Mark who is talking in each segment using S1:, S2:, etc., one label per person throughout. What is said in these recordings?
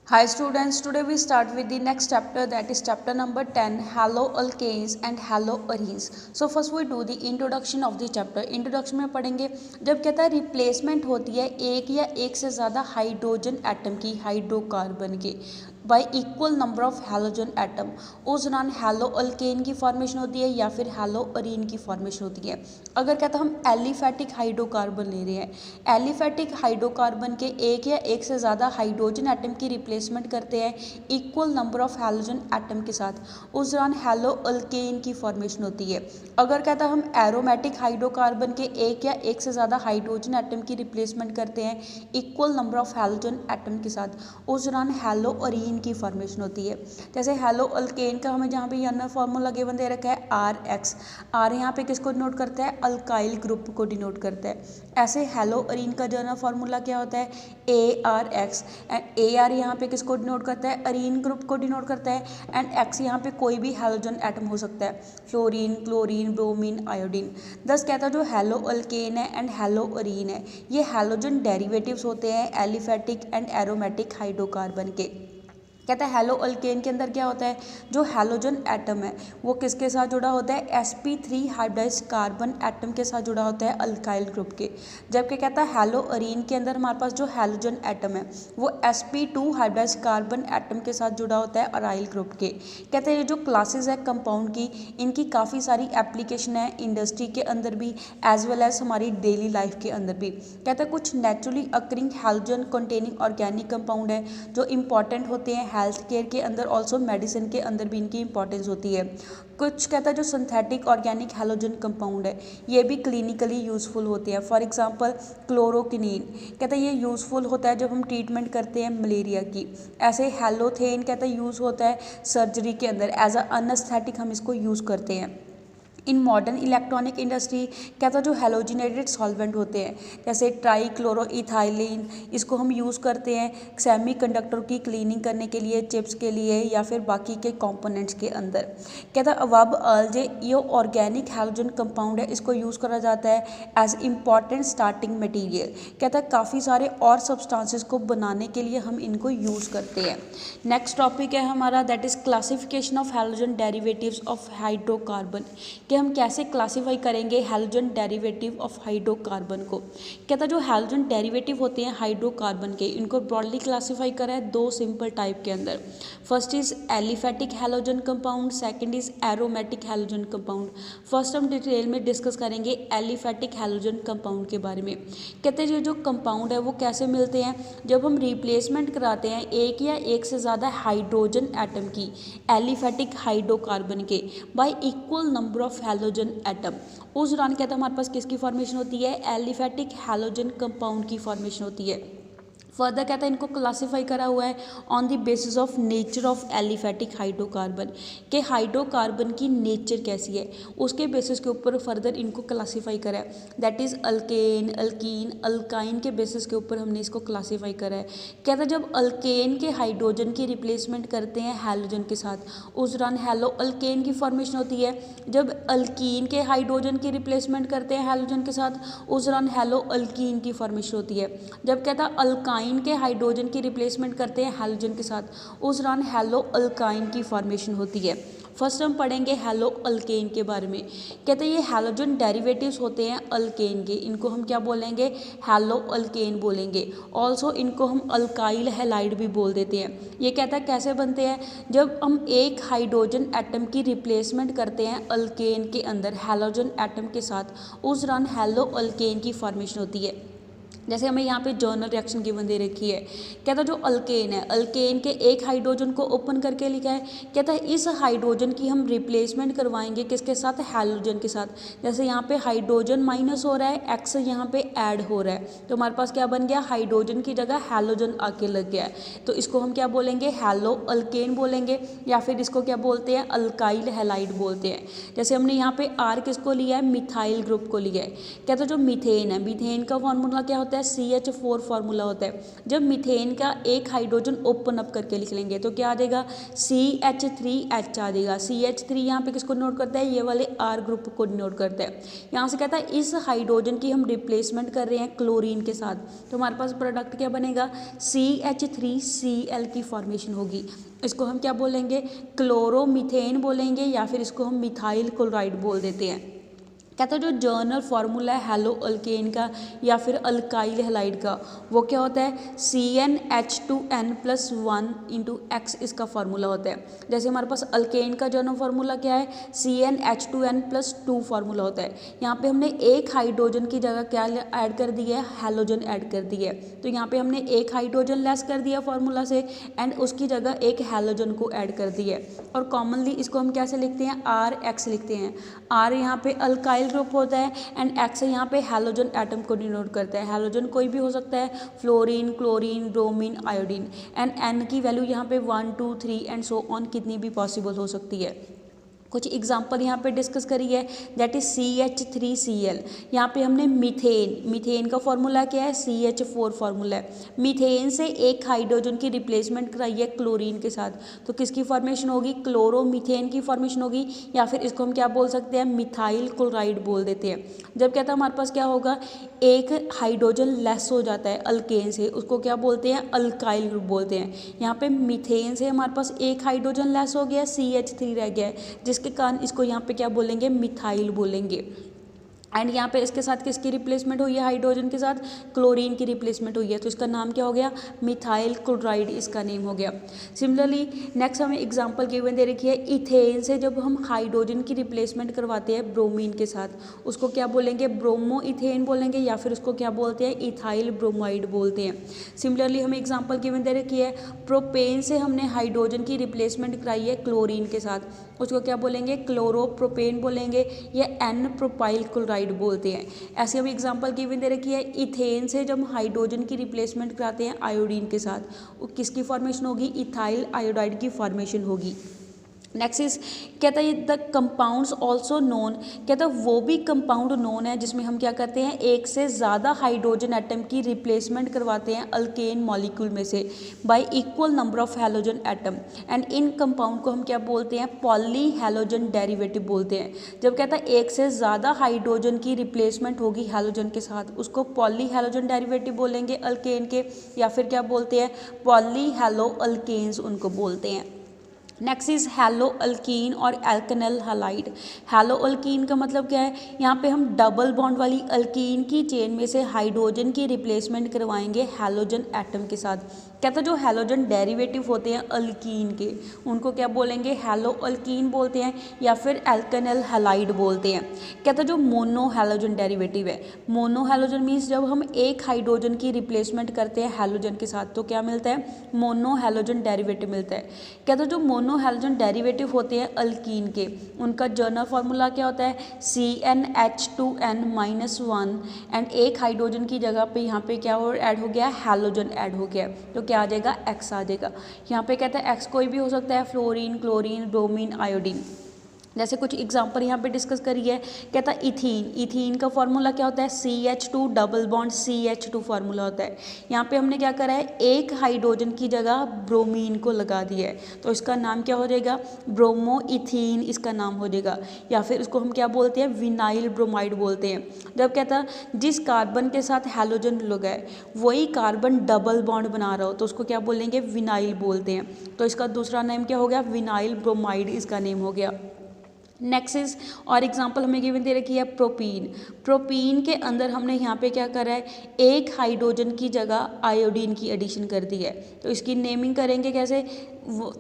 S1: Hi students, today we start with the next chapter, that is chapter number 10, haloalkanes and haloarenes. So first we do the introduction of the chapter. Introduction में पढ़ेंगे जब कहता है replacement होती है एक या एक से ज़्यादा हाइड्रोजन एटम की हाइड्रोकार्बन के by equal number of halogen atom, उस दौरान हैलोअल्केन की फॉर्मेशन होती है या फिर हैलोअरीन की फॉर्मेशन होती है। अगर कहता हम एलिफेटिक हाइड्रोकार्बन ले रहे हैं, एलिफेटिक हाइड्रोकार्बन के एक या एक से ज़्यादा हाइड्रोजन एटम की रिप्लेसमेंट करते हैं equal number of halogen atom के साथ, उस दौरान हैलोअल्केन की फॉर्मेशन होती है। अगर कहता हम एरोमेटिक हाइड्रोकार्बन के एक या एक से ज़्यादा हाइड्रोजन एटम की रिप्लेसमेंट करते हैं equal number of halogen atom के साथ, उस दौरान हैलोअरीन की फॉर्मेशन होती है। जैसे हैलोअल्केन का हमें जहाँ पे यहाँ फॉर्मूला गिवन दे रखा है RX, R यहाँ पे किसको डिनोट करता है, अल्काइल ग्रुप को डिनोट करता है। ऐसे हैलोअरीन का जनरल फार्मूला क्या होता है, ARX, एंड AR यहाँ पे किसको डिनोट करता है, अरीन ग्रुप को डिनोट करता है, एंड X यहाँ पे कोई भी हैलोजन एटम हो सकता है, फ्लोरीन, क्लोरीन, ब्रोमीन, आयोडीन। दस कहता है जो हैलोअल्केन है एंड हैलोअरीन है ये हैलोजन डेरिवेटिव्स होते हैं एलिफेटिक एंड एरोमेटिक हाइड्रोकार्बन के। कहता है हैलोअल्केन के अंदर क्या होता है, जो हैलोजन एटम है वो किसके साथ जुड़ा होता है, sp3 हाइब्रिडाइज्ड कार्बन एटम के साथ जुड़ा होता है अल्काइल ग्रुप के। जबकि कहता है हैलोअरीन के अंदर हमारे पास जो हैलोजन एटम है वो sp2 हाइब्रिडाइज्ड कार्बन एटम के साथ जुड़ा होता है अराइल ग्रुप के। कहते हैं ये जो क्लासेस है कंपाउंड की, इनकी काफ़ी सारी एप्लीकेशन है इंडस्ट्री के अंदर भी एज वेल एज हमारी डेली लाइफ के अंदर भी। कहता है कुछ naturally occurring halogen containing organic compound है जो इंपॉर्टेंट होते हैं हेल्थ केयर के अंदर, ऑल्सो मेडिसिन के अंदर भी इनकी इंपॉर्टेंस होती है। कुछ कहता है जो सिंथेटिक ऑर्गेनिक हैलोजन कंपाउंड है ये भी क्लिनिकली यूज़फुल होते हैं। फॉर एग्जांपल क्लोरोक्विनीन कहता है ये यूज़फुल होता है जब हम ट्रीटमेंट करते हैं मलेरिया की। ऐसे हैलोथेन कहता है यूज़ होता है सर्जरी के अंदर, एज अ अनस्थेटिक हम इसको यूज़ करते हैं। इन मॉडर्न इलेक्ट्रॉनिक इंडस्ट्री कहता जो हेलोजिनेटेड सॉल्वेंट होते हैं जैसे ट्राईक्लोरोइथाइलिन, इसको हम यूज़ करते हैं सेमीकंडक्टर की क्लीनिंग करने के लिए, चिप्स के लिए या फिर बाकी के कंपोनेंट्स के अंदर। कहता अबव जे ये ऑर्गेनिक हैलोजन कंपाउंड है इसको यूज़ करा जाता है एज इम्पॉर्टेंट स्टार्टिंग मटीरियल। कहता है काफ़ी सारे और सब्सटेंसेस को बनाने के लिए हम इनको यूज़ करते हैं। नेक्स्ट टॉपिक है हमारा that is classification of halogen derivatives of hydrocarbon, कि हम कैसे क्लासीफाई करेंगे हैलोजन डेरिवेटिव ऑफ हाइड्रोकार्बन को। कहता जो हैलोजन डेरिवेटिव होते हैं हाइड्रोकार्बन के, इनको ब्रॉडली क्लासीफाई करा है दो सिंपल टाइप के अंदर। First is aliphatic halogen compound, second is aromatic halogen compound. First हम डिटेल में डिस्कस करेंगे एलिफेटिक हैलोजन कंपाउंड के बारे में। कहते हैं जो कंपाउंड है वो कैसे मिलते हैं, जब हम रिप्लेसमेंट कराते हैं एक या एक से ज़्यादा हाइड्रोजन एटम की एलिफेटिक हाइड्रोकार्बन के by equal number of halogen atom, उस दौरान कहता है हमारे पास किसकी फॉर्मेशन होती है, एलिफेटिक हैलोजन कंपाउंड की फॉर्मेशन होती है। फर्दर कहता है इनको क्लासीफाई करा हुआ है on the basis of nature of aliphatic hydrocarbon, के हाइड्रोकार्बन की नेचर कैसी है उसके बेसिस के ऊपर फर्दर इनको क्लासीफाई करा है। That is alkane, alkyne, alkyne के बेसिस के ऊपर हमने इसको क्लासीफाई करा है। कहता है जब अल्केन के हाइड्रोजन की रिप्लेसमेंट करते हैं हैलोजन के साथ, उस दौरान हैलो अल्केन की फॉर्मेशन होती है। जब अल्कीन के हाइड्रोजन की रिप्लेसमेंट करते हैं हैलोजन के साथ, उस दौरान हैलो अल्कीन की फॉर्मेशन होती है। जब कहता है अल्काइन के हाइड्रोजन की रिप्लेसमेंट करते हैं हैलोजन के साथ, उस दौरान हैलो अल्काइन की फॉर्मेशन होती है। फर्स्ट हम पढ़ेंगे हैलो अल्केन के बारे में। कहते हैं ये हैलोजन डेरिवेटिव्स होते हैं अल्केन के, इनको हम क्या बोलेंगे, हैलो अल्केन बोलेंगे। ऑल्सो इनको हम अल्काइल हैलाइड भी बोल देते हैं। ये कहता है कैसे बनते हैं, जब हम एक हाइड्रोजन एटम की रिप्लेसमेंट करते हैं अल्केन के अंदर हैलोजन एटम के साथ, उस दौरान हैलो अल्केन की फॉर्मेशन होती है। जैसे हमें यहाँ पे जर्नल रिएक्शन गिवन दे रखी है। कहता है जो अल्केन है, अल्केन के एक हाइड्रोजन को ओपन करके लिखा है। कहता है इस हाइड्रोजन की हम रिप्लेसमेंट करवाएंगे किसके साथ, हैलोजन के साथ। जैसे यहाँ पे हाइड्रोजन माइनस हो रहा है, एक्स यहाँ पे ऐड हो रहा है, तो हमारे पास क्या बन गया, हाइड्रोजन की जगह हैलोजन आके लग गया है। तो इसको हम क्या बोलेंगे, हैलो अल्केन बोलेंगे, या फिर इसको क्या बोलते हैं, अल्काइल हैलाइड बोलते हैं। जैसे हमने यहाँ पे आर किसको लिया है, मिथाइल ग्रुप को लिया है। कहता है जो मीथेन है, मीथेन का फॉर्मूला क्या होता है, है CH4 फार्मूला होता है। जब मीथेन का एक हाइड्रोजन ओपन अप करके लिख लेंगे तो क्या आ जाएगा CH3H आ जाएगा। CH3 यहाँ पे किसको नोट करता है, ये वाले R ग्रुप को नोट करता है। यहाँ से कहता है इस हाइड्रोजन की हम रिप्लेसमेंट कर रहे हैं क्लोरीन के साथ, तो हमारे पास प्रोडक्ट क्या बनेगा, CH3Cl की फॉर्मेशन होगी। इसको हम क्या बोलेंगे, क्लोरोमीथेन बोलेंगे, या फिर इसको हम मिथाइल क्लोराइड बोल देते हैं। कहता है जो जर्नल फार्मूला है हेलो अल्केन का या फिर अल्काइल हैलाइड का, वो क्या होता है CnH2n+1 × X इसका फार्मूला होता है। जैसे हमारे पास अल्केन का जर्नल फार्मूला क्या है, CnH2n+2 फार्मूला होता है। यहाँ पे हमने एक हाइड्रोजन की जगह क्या ऐड कर दी है, हैलोजन ऐड कर दी है। तो यहाँ पे हमने एक हाइड्रोजन लेस कर दिया फार्मूला से एंड उसकी जगह एक हैलोजन को ऐड कर दिया है। और कॉमनली इसको हम कैसे लिखते हैं, RX लिखते हैं। R यहाँ पे अल्काइल ग्रुप होता है एंड X यहाँ पे हैलोजन एटम को डिनोट करता है। हैलोजन कोई भी हो सकता है, fluorine, chlorine, bromine, iodine. And N की वैल्यू यहाँ पे 1 2 3 एंड सो ऑन कितनी भी पॉसिबल हो सकती है। कुछ एग्जाम्पल यहाँ पे डिस्कस करी है, दैट इज CH3Cl। यहाँ पे हमने मीथेन का फॉर्मूला क्या है, CH4 फार्मूला है। मीथेन से एक हाइड्रोजन की रिप्लेसमेंट कराई है क्लोरीन के साथ, तो किसकी फॉर्मेशन होगी, क्लोरोमीथेन की फॉर्मेशन होगी, या फिर इसको हम क्या बोल सकते हैं, मिथाइल क्लोराइड बोल देते हैं। जब कहता है हमारे पास क्या होगा, एक हाइड्रोजन लेस हो जाता है अल्केन से, उसको क्या बोलते हैं, अल्काइल ग्रुप बोलते हैं। यहाँ पे मीथेन से हमारे पास एक हाइड्रोजन लेस हो गया, CH3 रह गया है, जिसके कारण इसको यहाँ पे क्या बोलेंगे, मिथाइल बोलेंगे। एंड यहाँ पे इसके साथ किसकी रिप्लेसमेंट हुई है, हाइड्रोजन के साथ क्लोरीन की रिप्लेसमेंट हुई है, तो इसका नाम क्या हो गया, मिथाइल क्लोराइड इसका नेम हो गया। सिमिलरली नेक्स्ट हमें एग्जांपल गिवन दे रखी है, इथेन से जब हम हाइड्रोजन की रिप्लेसमेंट करवाते हैं ब्रोमीन के साथ, उसको क्या बोलेंगे, ब्रोमो इथेन बोलेंगे, या फिर उसको क्या बोलते हैं, इथाइल ब्रोमाइड बोलते हैं। सिमिलरली हमें एग्जाम्पल गिवन दे रखी है, प्रोपेन से हमने हाइड्रोजन की रिप्लेसमेंट कराई है क्लोरीन के साथ, उसको क्या बोलेंगे, क्लोरोप्रोपेन बोलेंगे, या एन प्रोपाइल क्लोराइड बोलते हैं। ऐसे हम एग्जांपल गिवन दे रखी है, इथेन से जब हाइड्रोजन की रिप्लेसमेंट कराते हैं आयोडीन के साथ, किसकी फॉर्मेशन होगी, इथाइल आयोडाइड की फॉर्मेशन होगी। नेक्स्ट इज कहता है द कंपाउंड्स ऑल्सो नोन, कहता है वो भी कंपाउंड नोन है जिसमें हम क्या करते हैं, एक से ज़्यादा हाइड्रोजन एटम की रिप्लेसमेंट करवाते हैं अल्केन मॉलिक्यूल में से by equal number of halogen atom, and इन कंपाउंड को हम क्या बोलते हैं, पॉली हैलोजन डेरिवेटिव बोलते हैं। जब कहता है एक से ज़्यादा हाइड्रोजन की रिप्लेसमेंट होगी हैलोजन के साथ, उसको पॉली हैलोजन डेरिवेटिव बोलेंगे अल्केन के, या फिर क्या बोलते हैं, पॉली हैलो अल्केन्स उनको बोलते हैं। नेक्स्ट इज हैलो अल्कीन और एल्केनल हैलाइड। हैलो अल्कीन का मतलब क्या है, यहाँ पे हम डबल बॉन्ड वाली अल्कीन की चेन में से हाइड्रोजन की रिप्लेसमेंट करवाएंगे हैलोजन एटम के साथ। कहता है जो हैलोजन डेरिवेटिव होते हैं अल्कीन के, उनको क्या बोलेंगे, हैलो अल्कीन बोलते हैं, या फिर एल्केनल हैलाइड बोलते हैं। कहता है जो मोनो हैलोजन डेरिवेटिव है, मोनो हैलोजन मीन्स जब हम एक हाइड्रोजन की रिप्लेसमेंट करते हैं हैलोजन के साथ तो क्या मिलता है, मोनो हैलोजन डेरिवेटिव मिलता है। कहता है जो मोनो हैलोजन डेरिवेटिव होते हैं अल्कीन के, उनका जर्नल फार्मूला क्या होता है, CnH2n-1, एंड एक हाइड्रोजन की जगह पे यहाँ पे क्या ऐड हो गया, हैलोजन ऐड हो गया, तो क्या आ जाएगा, X आ जाएगा। यहाँ पे कहता है X कोई भी हो सकता है, फ्लोरीन, क्लोरीन, ब्रोमीन, आयोडीन। जैसे कुछ एग्जांपल यहाँ पे डिस्कस करी है, कहता है इथीन का फार्मूला क्या होता है, CH2 double bond CH2 formula होता है। यहाँ पे हमने क्या करा है, एक हाइड्रोजन की जगह ब्रोमीन को लगा दिया है, तो इसका नाम क्या हो जाएगा, ब्रोमो इथीन इसका नाम हो जाएगा, या फिर इसको हम क्या बोलते हैं, विनाइल ब्रोमाइड बोलते हैं। जब कहता है जिस कार्बन के साथ हैलोजन लगा है वही कार्बन डबल बॉन्ड बना रहा हो तो उसको क्या बोलेंगे, विनाइल बोलते हैं, तो इसका दूसरा नेम क्या हो गया, विनाइल ब्रोमाइड इसका नेम हो गया। नेक्स्ट इज और एग्जांपल हमें गिवन दे रखी है प्रोपीन के अंदर हमने यहाँ पे क्या करा है, एक हाइड्रोजन की जगह आयोडीन की एडिशन कर दी है, तो इसकी नेमिंग करेंगे कैसे,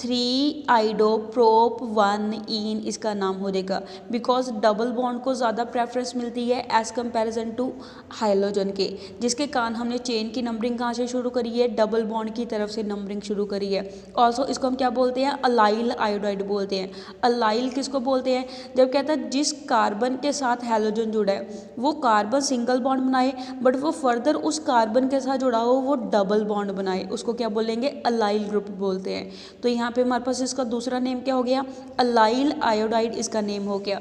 S1: 3-आइडोप्रोप-1-ईन इसका नाम हो जाएगा, बिकॉज डबल बॉन्ड को ज़्यादा प्रेफरेंस मिलती है एज कंपैरिजन टू हाइलोजन के, जिसके कारण हमने चेन की नंबरिंग कहाँ से शुरू करी है, डबल बॉन्ड की तरफ से नंबरिंग शुरू करी है। ऑल्सो इसको हम क्या बोलते हैं, अलाइल आयोडाइड बोलते हैं। अलाइल किसको बोलते हैं, जब कहता है जिस कार्बन के साथ हैलोजन जुड़ा है वो कार्बन सिंगल बॉन्ड बनाए बट वो फर्दर उस कार्बन के साथ जुड़ा हो वो डबल बॉन्ड बनाए, उसको क्या बोलेंगे, अलाइल ग्रुप बोलते हैं। तो यहाँ पे हमारे पास इसका दूसरा नेम क्या हो गया, अलाइल आयोडाइड इसका नेम हो गया।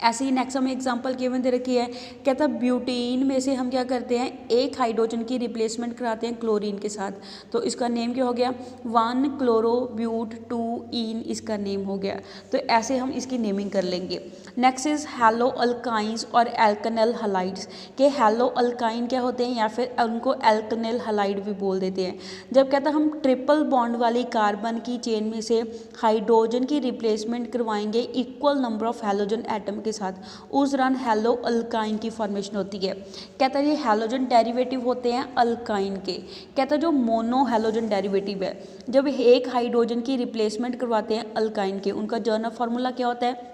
S1: ऐसे ही नेक्स्ट हमें एग्जांपल गिवन दे रखी है, कहता है ब्यूटीन में से हम क्या करते हैं, एक हाइड्रोजन की रिप्लेसमेंट कराते हैं क्लोरीन के साथ, तो इसका नेम क्या हो गया, 1 क्लोरोब्यूट 2 ईन इसका नेम हो गया। तो ऐसे हम इसकी नेमिंग कर लेंगे। नेक्स्ट इज हैलो अल्काइंस और एल्कनल हलाइड्स के हैलो अल्काइन क्या होते हैं या फिर उनको एल्कनल हलाइड भी बोल देते हैं। जब कहता है हम ट्रिपल बॉन्ड वाली कार्बन की चेन में से हाइड्रोजन की रिप्लेसमेंट करवाएंगे equal number of halogen atom के साथ, उस दौरान हैलो अल्काइन की फॉर्मेशन होती है। कहता है ये हैलोजन डेरिवेटिव होते हैं अल्काइन के। कहता है जो मोनो हैलोजन डेरिवेटिव है, जब एक हाइड्रोजन की रिप्लेसमेंट करवाते हैं अल्काइन के, उनका जर्नल फार्मूला क्या होता है,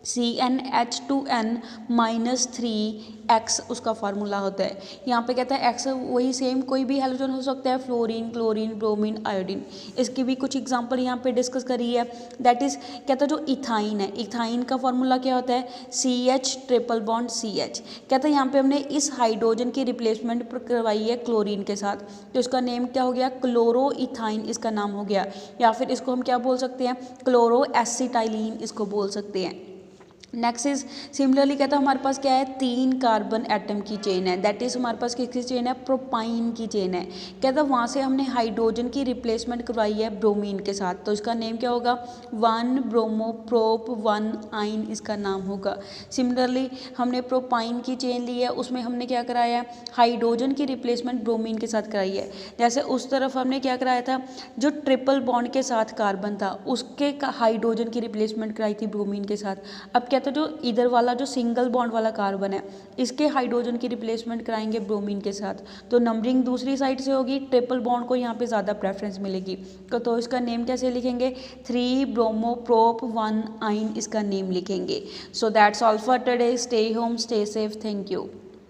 S1: CnH2n-3x उसका फार्मूला होता है। यहाँ पे कहता है x वही सेम कोई भी हैलोजन हो सकता है, फ्लोरीन, क्लोरीन, ब्रोमीन, आयोडीन। इसकी भी कुछ एग्जांपल यहाँ पे डिस्कस करी है। दैट इज़ कहता है जो इथाइन है, इथाइन का फार्मूला क्या होता है, CH ट्रिपल बॉन्ड CH। कहता है यहाँ पे हमने इस हाइड्रोजन की रिप्लेसमेंट करवाई है क्लोरीन के साथ, तो इसका नेम क्या हो गया, क्लोरो इथाइन इसका नाम हो गया, या फिर इसको हम क्या बोल सकते हैं, क्लोरो एसिटाइलिन इसको बोल सकते हैं। नेक्स्ट इज सिमिलरली कहता है हमारे पास क्या है, 3 कार्बन एटम की चेन है। दैट इज हमारे पास किसकी चेन है, प्रोपाइन की चेन है। कहता है वहाँ से हमने हाइड्रोजन की रिप्लेसमेंट करवाई है ब्रोमीन के साथ, तो इसका नेम क्या होगा, 1 ब्रोमो प्रोप 1 आइन इसका नाम होगा। सिमिलरली हमने प्रोपाइन की चेन ली है, उसमें हमने क्या कराया है, हाइड्रोजन की रिप्लेसमेंट ब्रोमीन के साथ कराई है। जैसे उस तरफ हमने क्या कराया था, जो ट्रिपल बॉन्ड के साथ कार्बन था उसके हाइड्रोजन की रिप्लेसमेंट कराई थी ब्रोमीन के साथ। अब क्या, तो जो इधर वाला जो सिंगल बॉन्ड वाला कार्बन है इसके हाइड्रोजन की रिप्लेसमेंट कराएंगे ब्रोमीन के साथ, तो नंबरिंग दूसरी साइड से होगी, ट्रिपल बॉन्ड को यहाँ पे ज़्यादा प्रेफरेंस मिलेगी। तो इसका नेम कैसे लिखेंगे, 3 ब्रोमो प्रोप 1 आइन इसका नेम लिखेंगे। So that's all for today, stay home, stay safe, thank you.